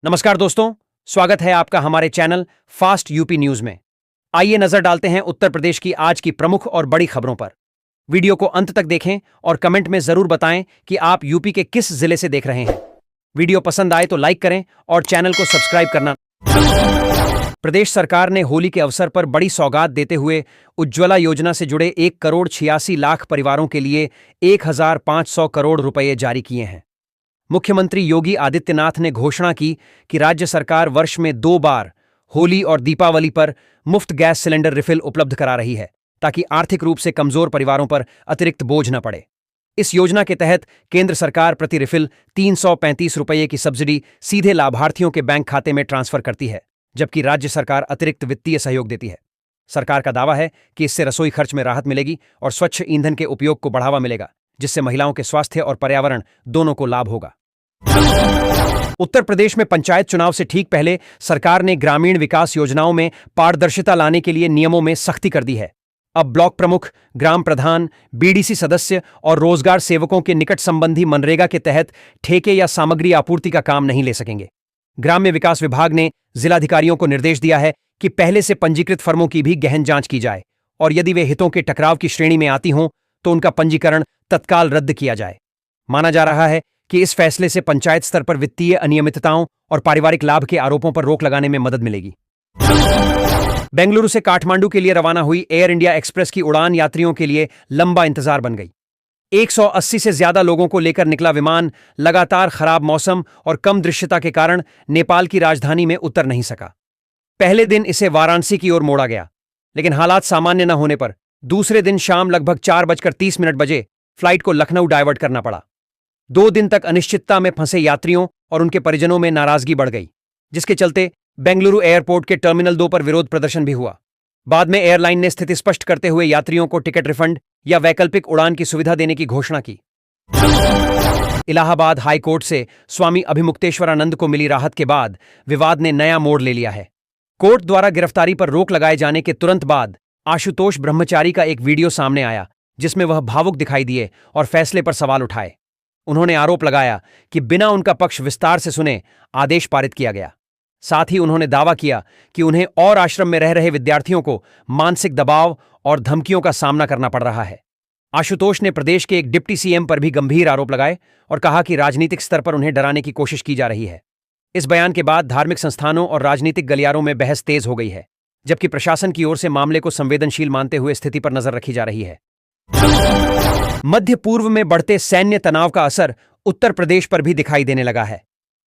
नमस्कार दोस्तों, स्वागत है आपका हमारे चैनल फास्ट यूपी न्यूज में। आइए नजर डालते हैं उत्तर प्रदेश की आज की प्रमुख और बड़ी खबरों पर। वीडियो को अंत तक देखें और कमेंट में जरूर बताएं कि आप यूपी के किस जिले से देख रहे हैं। वीडियो पसंद आए तो लाइक करें और चैनल को सब्सक्राइब करना। प्रदेश सरकार ने होली के अवसर पर बड़ी सौगात देते हुए उज्ज्वला योजना से जुड़े 1,86,00,000 परिवारों के लिए 1,500 करोड़ रुपए जारी किए हैं। मुख्यमंत्री योगी आदित्यनाथ ने घोषणा की कि राज्य सरकार वर्ष में 2 बार होली और दीपावली पर मुफ्त गैस सिलेंडर रिफिल उपलब्ध करा रही है, ताकि आर्थिक रूप से कमजोर परिवारों पर अतिरिक्त बोझ न पड़े। इस योजना के तहत केंद्र सरकार प्रति रिफिल 335 रुपये की सब्सिडी सीधे लाभार्थियों के बैंक खाते में ट्रांसफर करती है, जबकि राज्य सरकार अतिरिक्त वित्तीय सहयोग देती है। सरकार का दावा है कि इससे रसोई खर्च में राहत मिलेगी और स्वच्छ ईंधन के उपयोग को बढ़ावा मिलेगा, जिससे महिलाओं के स्वास्थ्य और पर्यावरण दोनों को लाभ होगा। उत्तर प्रदेश में पंचायत चुनाव से ठीक पहले सरकार ने ग्रामीण विकास योजनाओं में पारदर्शिता लाने के लिए नियमों में सख्ती कर दी है। अब ब्लॉक प्रमुख, ग्राम प्रधान, बीडीसी सदस्य और रोजगार सेवकों के निकट संबंधी मनरेगा के तहत ठेके या सामग्री आपूर्ति का काम नहीं ले सकेंगे। ग्राम्य विकास विभाग ने जिलाधिकारियों को निर्देश दिया है कि पहले से पंजीकृत फर्मों की भी गहन जांच की जाए और यदि वे हितों के टकराव की श्रेणी में आती हों तो उनका पंजीकरण तत्काल रद्द किया जाए। माना जा रहा है कि इस फैसले से पंचायत स्तर पर वित्तीय अनियमितताओं और पारिवारिक लाभ के आरोपों पर रोक लगाने में मदद मिलेगी। बेंगलुरु से काठमांडू के लिए रवाना हुई एयर इंडिया एक्सप्रेस की उड़ान यात्रियों के लिए लंबा इंतजार बन गई। 180 से ज्यादा लोगों को लेकर निकला विमान लगातार खराब मौसम और कम दृश्यता के कारण नेपाल की राजधानी में उतर नहीं सका। पहले दिन इसे वाराणसी की ओर मोड़ा गया, लेकिन हालात सामान्य न होने पर दूसरे दिन शाम लगभग 4:30 बजे फ्लाइट को लखनऊ डायवर्ट करना पड़ा। 2 दिन तक अनिश्चितता में फंसे यात्रियों और उनके परिजनों में नाराजगी बढ़ गई, जिसके चलते बेंगलुरु एयरपोर्ट के टर्मिनल 2 पर विरोध प्रदर्शन भी हुआ। बाद में एयरलाइन ने स्थिति स्पष्ट करते हुए यात्रियों को टिकट रिफंड या वैकल्पिक उड़ान की सुविधा देने की घोषणा की। इलाहाबाद हाई कोर्ट से स्वामी अभिमुक्तेश्वरानंद को मिली राहत के बाद विवाद ने नया मोड़ ले लिया है। कोर्ट द्वारा गिरफ्तारी पर रोक लगाए जाने के तुरंत बाद आशुतोष ब्रह्मचारी का एक वीडियो सामने आया, जिसमें वह भावुक दिखाई दिए और फैसले पर सवाल उठाए। उन्होंने आरोप लगाया कि बिना उनका पक्ष विस्तार से सुने आदेश पारित किया गया। साथ ही उन्होंने दावा किया कि उन्हें और आश्रम में रह रहे विद्यार्थियों को मानसिक दबाव और धमकियों का सामना करना पड़ रहा है। आशुतोष ने प्रदेश के एक डिप्टी सीएम पर भी गंभीर आरोप लगाए और कहा कि राजनीतिक स्तर पर उन्हें डराने की कोशिश की जा रही है। इस बयान के बाद धार्मिक संस्थानों और राजनीतिक गलियारों में बहस तेज हो गई है, जबकि प्रशासन की ओर से मामले को संवेदनशील मानते हुए स्थिति पर नजर रखी जा रही है। मध्य पूर्व में बढ़ते सैन्य तनाव का असर उत्तर प्रदेश पर भी दिखाई देने लगा है।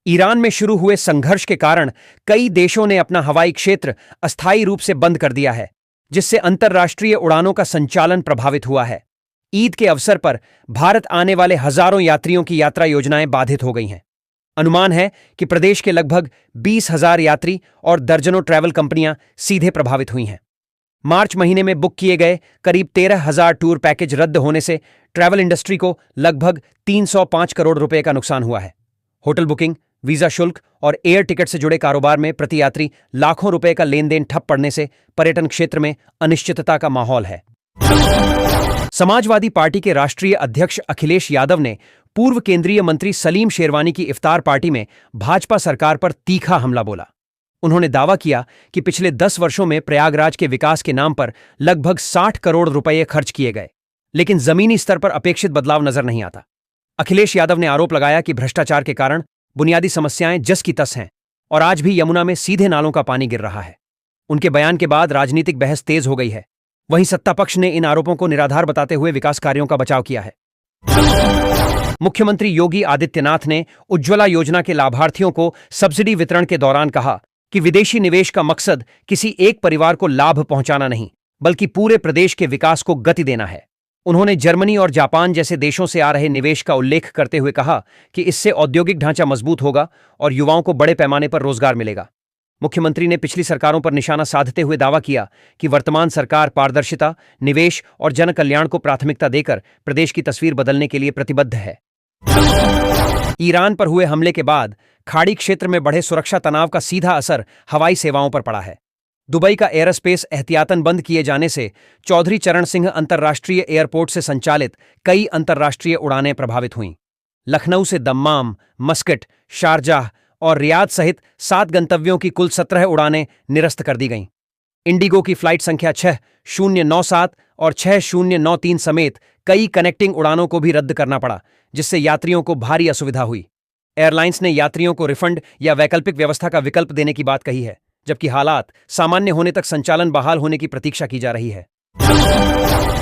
ईरान में शुरू हुए संघर्ष के कारण कई देशों ने अपना हवाई क्षेत्र अस्थायी रूप से बंद कर दिया है, जिससे अंतर्राष्ट्रीय उड़ानों का संचालन प्रभावित हुआ है। ईद के अवसर पर भारत आने वाले हजारों यात्रियों की यात्रा योजनाएं बाधित हो गई हैं। अनुमान है कि प्रदेश के लगभग 20,000 यात्री और दर्जनों ट्रैवल कंपनियां सीधे प्रभावित हुई हैं। मार्च महीने में बुक किए गए करीब 13,000 टूर पैकेज रद्द होने से ट्रैवल इंडस्ट्री को लगभग 305 करोड़ रुपए का नुकसान हुआ है। होटल बुकिंग, वीजा शुल्क और एयर टिकट से जुड़े कारोबार में प्रति यात्री लाखों रुपए का लेन देन ठप पड़ने से पर्यटन क्षेत्र में अनिश्चितता का माहौल है। समाजवादी पार्टी के राष्ट्रीय अध्यक्ष अखिलेश यादव ने पूर्व केंद्रीय मंत्री सलीम शेरवानी की इफ्तार पार्टी में भाजपा सरकार पर तीखा हमला बोला। उन्होंने दावा किया कि पिछले 10 वर्षों में प्रयागराज के विकास के नाम पर लगभग 60 करोड़ रुपए खर्च किए गए, लेकिन जमीनी स्तर पर अपेक्षित बदलाव नजर नहीं आता। अखिलेश यादव ने आरोप लगाया कि भ्रष्टाचार के कारण बुनियादी समस्याएं जस की तस हैं और आज भी यमुना में सीधे नालों का पानी गिर रहा है। उनके बयान के बाद राजनीतिक बहस तेज हो गई है। वहीं सत्ता पक्ष ने इन आरोपों को निराधार बताते हुए विकास कार्यों का बचाव किया है। मुख्यमंत्री योगी आदित्यनाथ ने उज्ज्वला योजना के लाभार्थियों को सब्सिडी वितरण के दौरान कहा कि विदेशी निवेश का मकसद किसी एक परिवार को लाभ पहुंचाना नहीं, बल्कि पूरे प्रदेश के विकास को गति देना है। उन्होंने जर्मनी और जापान जैसे देशों से आ रहे निवेश का उल्लेख करते हुए कहा कि इससे औद्योगिक ढांचा मजबूत होगा और युवाओं को बड़े पैमाने पर रोजगार मिलेगा। मुख्यमंत्री ने पिछली सरकारों पर निशाना साधते हुए दावा किया कि वर्तमान सरकार पारदर्शिता, निवेश और जन कल्याण को प्राथमिकता देकर प्रदेश की तस्वीर बदलने के लिए प्रतिबद्ध है। ईरान पर हुए हमले के बाद खाड़ी क्षेत्र में बढ़े सुरक्षा तनाव का सीधा असर हवाई सेवाओं पर पड़ा है। दुबई का एयरस्पेस एहतियातन बंद किए जाने से चौधरी चरण सिंह अंतर्राष्ट्रीय एयरपोर्ट से संचालित कई अंतर्राष्ट्रीय उड़ानें प्रभावित हुईं। लखनऊ से दम्माम, मस्कट, शारजाह और रियाद सहित 7 गंतव्यों की कुल 17 उड़ानें निरस्त कर दी गईं। इंडिगो की फ्लाइट संख्या 6097 और 6093 समेत कई कनेक्टिंग उड़ानों को भी रद्द करना पड़ा, जिससे यात्रियों को भारी असुविधा हुई। एयरलाइंस ने यात्रियों को रिफंड या वैकल्पिक व्यवस्था का विकल्प देने की बात कही है, जबकि हालात सामान्य होने तक संचालन बहाल होने की प्रतीक्षा की जा रही है।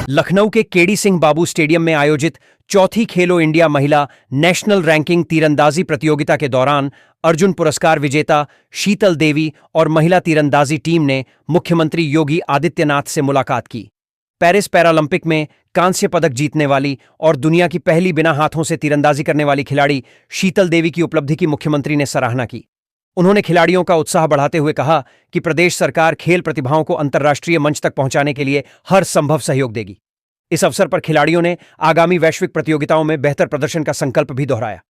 लखनऊ के केडी सिंह बाबू स्टेडियम में आयोजित चौथी खेलो इंडिया महिला नेशनल रैंकिंग तीरंदाजी प्रतियोगिता के दौरान अर्जुन पुरस्कार विजेता शीतल देवी और महिला तीरंदाजी टीम ने मुख्यमंत्री योगी आदित्यनाथ से मुलाकात की। पेरिस पैरालंपिक में कांस्य पदक जीतने वाली और दुनिया की पहली बिना हाथों से तीरंदाजी करने वाली खिलाड़ी शीतल देवी की उपलब्धि की मुख्यमंत्री ने सराहना की। उन्होंने खिलाड़ियों का उत्साह बढ़ाते हुए कहा कि प्रदेश सरकार खेल प्रतिभाओं को अंतर्राष्ट्रीय मंच तक पहुंचाने के लिए हर संभव सहयोग देगी। इस अवसर पर खिलाड़ियों ने आगामी वैश्विक प्रतियोगिताओं में बेहतर प्रदर्शन का संकल्प भी दोहराया।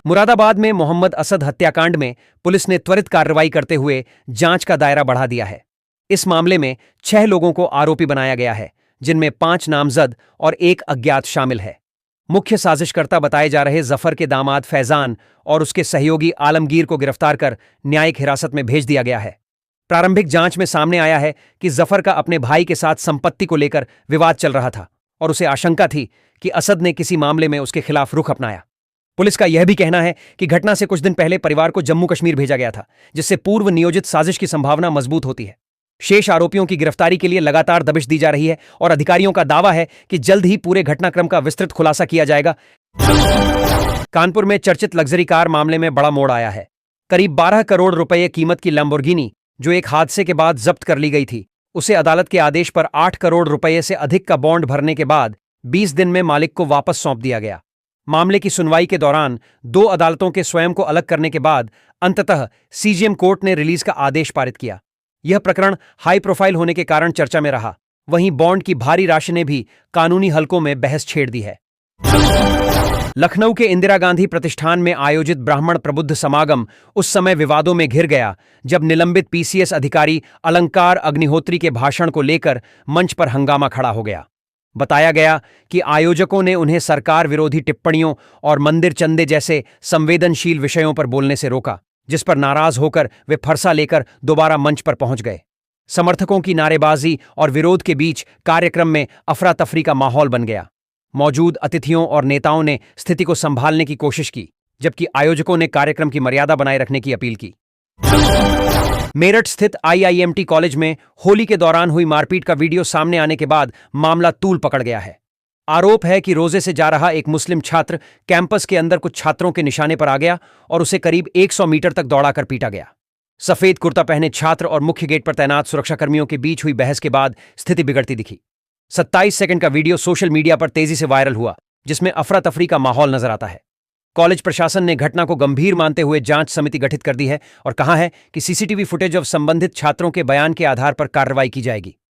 मुरादाबाद में मोहम्मद असद हत्याकांड में पुलिस ने त्वरित कार्रवाई करते हुए जांच का दायरा बढ़ा दिया है। इस मामले में 6 लोगों को आरोपी बनाया गया है, जिनमें 5 नामजद और 1 अज्ञात शामिल है। मुख्य साजिशकर्ता बताए जा रहे जफर के दामाद फैजान और उसके सहयोगी आलमगीर को गिरफ्तार कर न्यायिक हिरासत में भेज दिया गया है। प्रारंभिक जांच में सामने आया है कि जफर का अपने भाई के साथ संपत्ति को लेकर विवाद चल रहा था और उसे आशंका थी कि असद ने किसी मामले में उसके खिलाफ रुख अपनाया। पुलिस का यह भी कहना है कि घटना से कुछ दिन पहले परिवार को जम्मू कश्मीर भेजा गया था, जिससे पूर्व नियोजित साजिश की संभावना मजबूत होती है। शेष आरोपियों की गिरफ्तारी के लिए लगातार दबिश दी जा रही है और अधिकारियों का दावा है कि जल्द ही पूरे घटनाक्रम का विस्तृत खुलासा किया जाएगा। कानपुर में चर्चित लग्जरी कार मामले में बड़ा मोड़ आया है। करीब 12 करोड़ रुपए कीमत की लैम्बोर्गिनी, जो एक हादसे के बाद जब्त कर ली गई थी, उसे अदालत के आदेश पर 8 करोड़ रुपए से अधिक का बॉन्ड भरने के बाद 20 दिन में मालिक को वापस सौंप दिया गया। मामले की सुनवाई के दौरान 2 अदालतों के स्वयं को अलग करने के बाद अंततः सीजेएम कोर्ट ने रिलीज का आदेश पारित किया। यह प्रकरण हाई प्रोफाइल होने के कारण चर्चा में रहा। वहीं बॉन्ड की भारी राशि ने भी कानूनी हलकों में बहस छेड़ दी है। लखनऊ के इंदिरा गांधी प्रतिष्ठान में आयोजित ब्राह्मण प्रबुद्ध समागम उस समय विवादों में घिर गया जब निलंबित पीसीएस अधिकारी अलंकार अग्निहोत्री के भाषण को लेकर मंच पर हंगामा खड़ा हो गया। बताया गया कि आयोजकों ने उन्हें सरकार विरोधी टिप्पणियों और मंदिर चंदे जैसे संवेदनशील विषयों पर बोलने से रोका, जिस पर नाराज होकर वे फरसा लेकर दोबारा मंच पर पहुंच गए। समर्थकों की नारेबाजी और विरोध के बीच कार्यक्रम में अफरा तफरी का माहौल बन गया। मौजूद अतिथियों और नेताओं ने स्थिति को संभालने की कोशिश की, जबकि आयोजकों ने कार्यक्रम की मर्यादा बनाए रखने की अपील की। मेरठ स्थित आईआईएमटी कॉलेज में होली के दौरान हुई मारपीट का वीडियो सामने आने के बाद मामला तूल पकड़ गया है। आरोप है कि रोजे से जा रहा एक मुस्लिम छात्र कैंपस के अंदर कुछ छात्रों के निशाने पर आ गया और उसे करीब 100 मीटर तक दौड़ाकर पीटा गया। सफेद कुर्ता पहने छात्र और मुख्य गेट पर तैनात सुरक्षाकर्मियों के बीच हुई बहस के बाद स्थिति बिगड़ती दिखी। 27 सेकंड का वीडियो सोशल मीडिया पर तेजी से वायरल हुआ, जिसमें अफरा तफरी का माहौल नजर आता है। कॉलेज प्रशासन ने घटना को गंभीर मानते हुए जांच समिति गठित कर दी है और कहा है कि सीसीटीवी फुटेज और संबंधित छात्रों के बयान के आधार पर कार्रवाई की जाएगी।